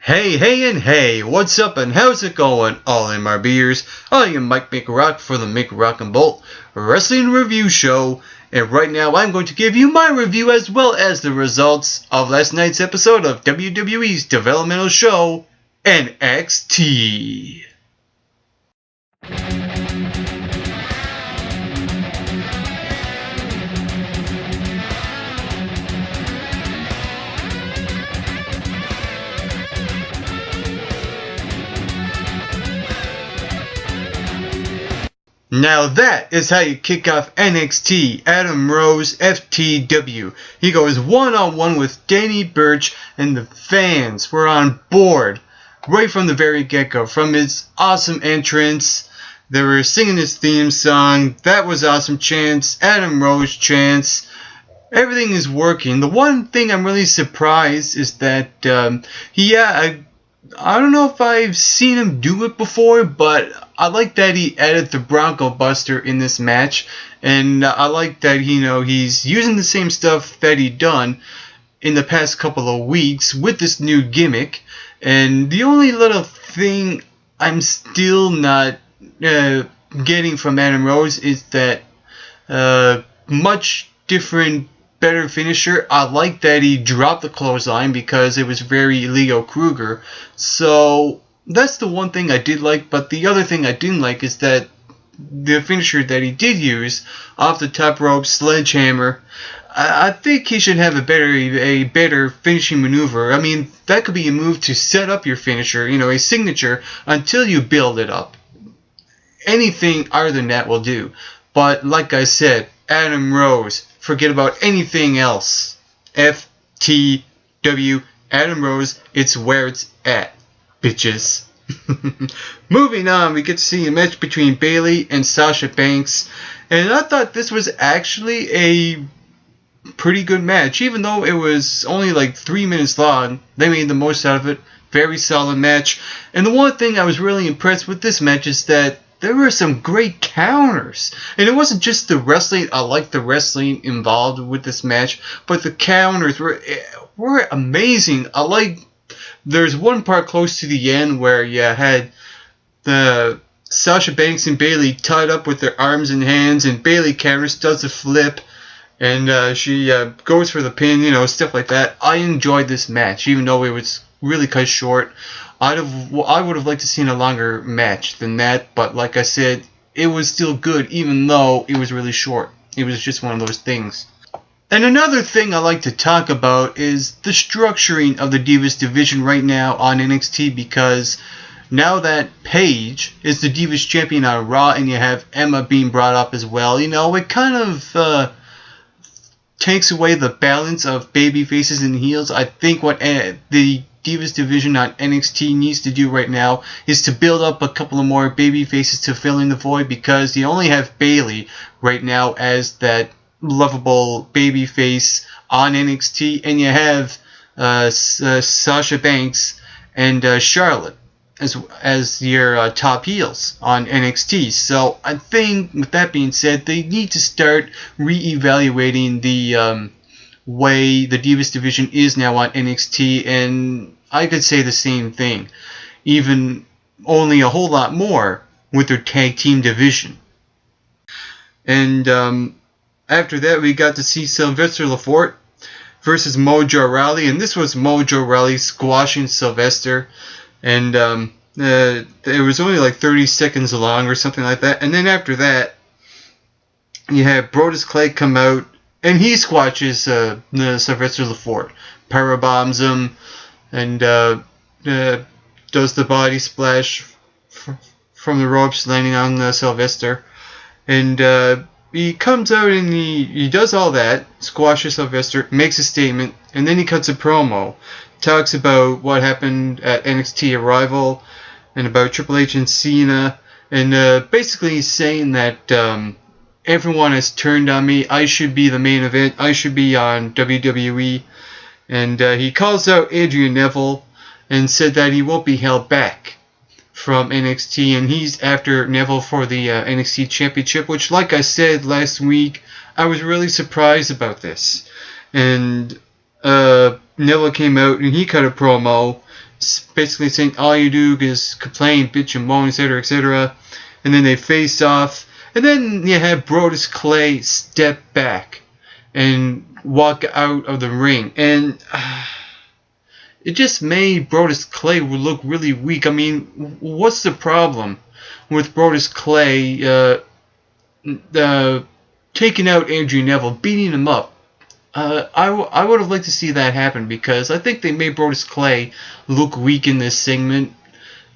and hey, what's up and how's it going, all in my beers? I am Mike McRock for the McRock and Bolt Wrestling Review Show, and right now I'm going to give you my review as well as the results of last night's episode of WWE's developmental show, NXT. Now that is how you kick off NXT. Adam Rose, FTW. He goes one-on-one with Danny Burch, and the fans were on board right from the very get-go. From his awesome entrance, they were singing his theme song. That was awesome chants. Adam Rose chants. Everything is working. The one thing I'm really surprised is that, I don't know if I've seen him do it before, but I like that he added the Bronco Buster in this match, and I like that he's using the same stuff that he'd done in the past couple of weeks with this new gimmick. And the only little thing I'm still not getting from Adam Rose is that much different, better finisher. I like that he dropped the clothesline because it was very Leo Kruger. So that's the one thing I did like, but the other thing I didn't like is that the finisher that he did use off the top rope, sledgehammer, I think he should have a better finishing maneuver. I mean, that could be a move to set up your finisher, a signature, until you build it up. Anything other than that will do. But like I said, Adam Rose, forget about anything else. FTW, Adam Rose, it's where it's at, bitches. Moving on, we get to see a match between Bayley and Sasha Banks, and I thought this was actually a pretty good match. Even though it was only like 3 minutes long, they made the most out of it. Very solid match. And the one thing I was really impressed with this match is that there were some great counters. And it wasn't just the wrestling. I liked the wrestling involved with this match, but the counters were amazing. There's one part close to the end where you had the Sasha Banks and Bayley tied up with their arms and hands, and Bayley counters, does a flip, and she goes for the pin, stuff like that. I enjoyed this match, even though it was really cut short. I would have liked to seen a longer match than that, but like I said, it was still good, even though it was really short. It was just one of those things. And another thing I like to talk about is the structuring of the Divas division right now on NXT, because now that Paige is the Divas champion on Raw and you have Emma being brought up as well, it kind of takes away the balance of baby faces and heels. I think what the Divas division on NXT needs to do right now is to build up a couple of more baby faces to fill in the void, because you only have Bayley right now as that lovable baby face on NXT, and you have Sasha Banks and Charlotte as your top heels on NXT. So I think, with that being said, they need to start re-evaluating the way the Divas division is now on NXT, and I could say the same thing, even only a whole lot more with their tag team division. And after that, we got to see Sylvester Lefort versus Mojo Rawley, and this was Mojo Rawley squashing Sylvester, and it was only like 30 seconds long or something like that. And then after that, you had Brodus Clay come out, and he squashes Sylvester Lefort, powerbombs him, and does the body splash from the ropes, landing on Sylvester, and he comes out and he does all that, squashes Sylvester, makes a statement, and then he cuts a promo, talks about what happened at NXT Arrival, and about Triple H and Cena, and basically he's saying that everyone has turned on me, I should be the main event, I should be on WWE, and he calls out Adrian Neville, and said that he won't be held back from NXT, and he's after Neville for the NXT Championship, which, like I said last week, I was really surprised about this. And Neville came out and he cut a promo basically saying all you do is complain, bitch, and moan, etc., etc. And then they face off. And then you have Brodus Clay step back and walk out of the ring. And it just made Brodus Clay look really weak. I mean, what's the problem with Brodus Clay taking out Andrew Neville, beating him up? I would have liked to see that happen, because I think they made Brodus Clay look weak in this segment.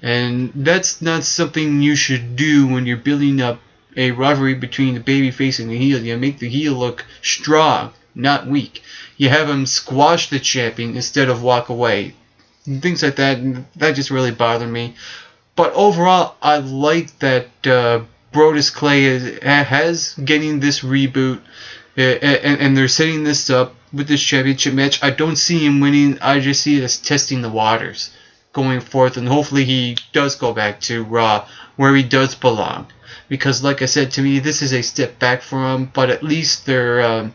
And that's not something you should do when you're building up a rivalry between the babyface and the heel. You make the heel look strong, not weak. You have him squash the champion instead of walk away. Things like that, that just really bothered me. But overall, I like that Brodus Clay has getting this reboot, and they're setting this up with this championship match. I don't see him winning. I just see it as testing the waters going forth, and hopefully he does go back to Raw, where he does belong. Because like I said, to me, this is a step back for him, but at least they're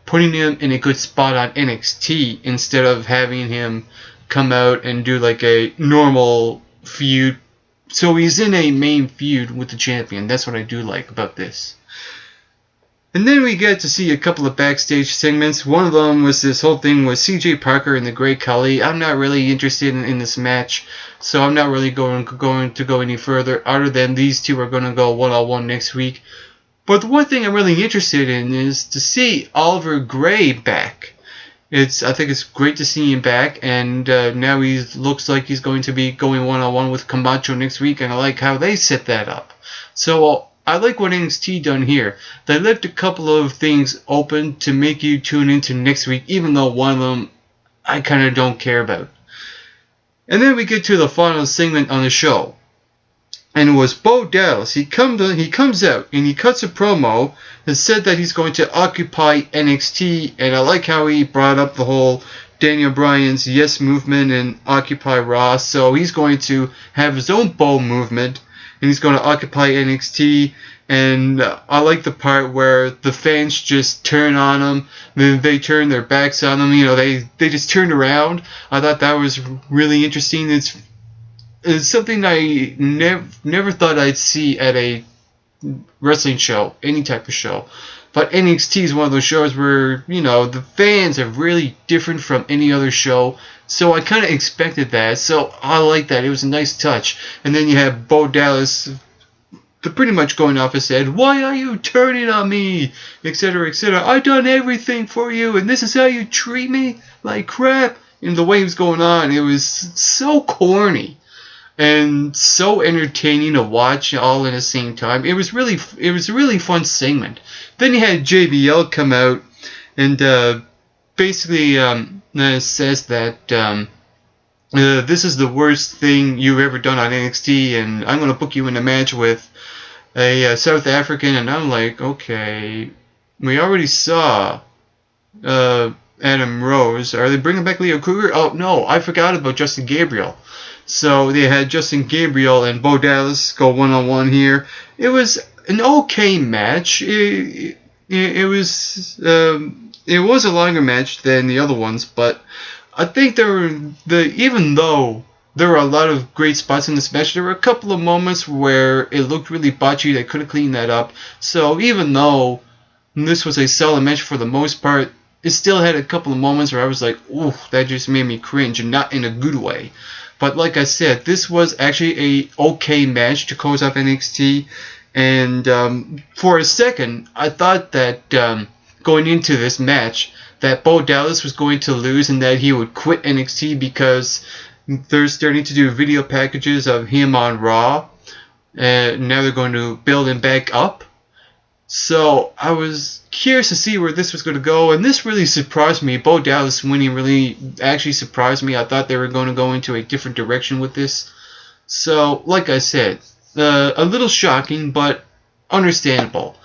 putting him in a good spot on NXT instead of having him come out and do like a normal feud. So he's in a main feud with the champion. That's what I do like about this. And then we get to see a couple of backstage segments. One of them was this whole thing with CJ Parker and the Great Khali. I'm not really interested in this match, so I'm not really going to go any further, other than these two are going to go one-on-one next week. But the one thing I'm really interested in is to see Oliver Gray back. I think it's great to see him back, and now he looks like he's going to be going one-on-one with Camacho next week, and I like how they set that up. So I like what NXT done here. They left a couple of things open to make you tune into next week, even though one of them I kind of don't care about. And then we get to the final segment on the show, and it was Bo Dallas. He comes out and he cuts a promo and said that he's going to occupy NXT, and I like how he brought up the whole Daniel Bryan's Yes movement and Occupy Raw. So he's going to have his own Bo movement, and he's going to occupy NXT. And I like the part where the fans just turn on him, then they turn their backs on him. You know, they just turned around. I thought that was really interesting. It's something I never thought I'd see at a wrestling show, any type of show. But NXT is one of those shows where, you know, the fans are really different from any other show. So I kind of expected that. So I like that. It was a nice touch. And then you have Bo Dallas pretty much going off his head. Why are you turning on me? Etc. etc. I done everything for you, and this is how you treat me? Like crap. And the way he was going on, it was so corny and so entertaining to watch all at the same time. It was a really fun segment. Then you had JBL come out and basically says that this is the worst thing you've ever done on NXT, and I'm going to book you in a match with a South African. And I'm like, okay, we already saw Adam Rose. Are they bringing back Leo Kruger? Oh no, I forgot about Justin Gabriel. So they had Justin Gabriel and Bo Dallas go one-on-one here. It was an okay match. It was a longer match than the other ones, but I think even though there were a lot of great spots in this match, there were a couple of moments where it looked really botchy. They could have cleaned that up. So even though this was a solid match for the most part, it still had a couple of moments where I was like, ooh, that just made me cringe, and not in a good way. But like I said, this was actually a okay match to close off NXT. And for a second, I thought that going into this match, that Bo Dallas was going to lose and that he would quit NXT, because they're starting to do video packages of him on Raw. And now they're going to build him back up. So I was curious to see where this was going to go, and this really surprised me. Bo Dallas winning really actually surprised me. I thought they were going to go into a different direction with this. So, like I said, a little shocking, but understandable.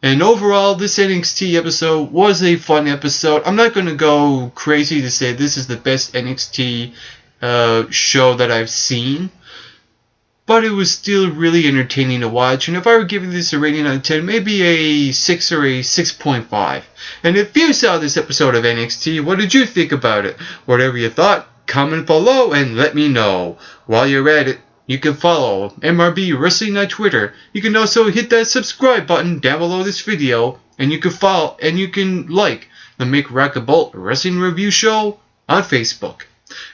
And overall, this NXT episode was a fun episode. I'm not going to go crazy to say this is the best NXT show that I've seen, but it was still really entertaining to watch. And if I were giving this a rating out of 10, maybe a 6 or a 6.5. And if you saw this episode of NXT, what did you think about it? Whatever you thought, comment below and let me know. While you're at it, you can follow MRB Wrestling on Twitter. You can also hit that subscribe button down below this video, and you can follow and you can like the Make Rock a Bolt Wrestling Review Show on Facebook.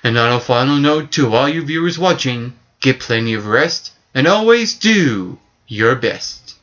And on a final note to all you viewers watching, get plenty of rest and always do your best.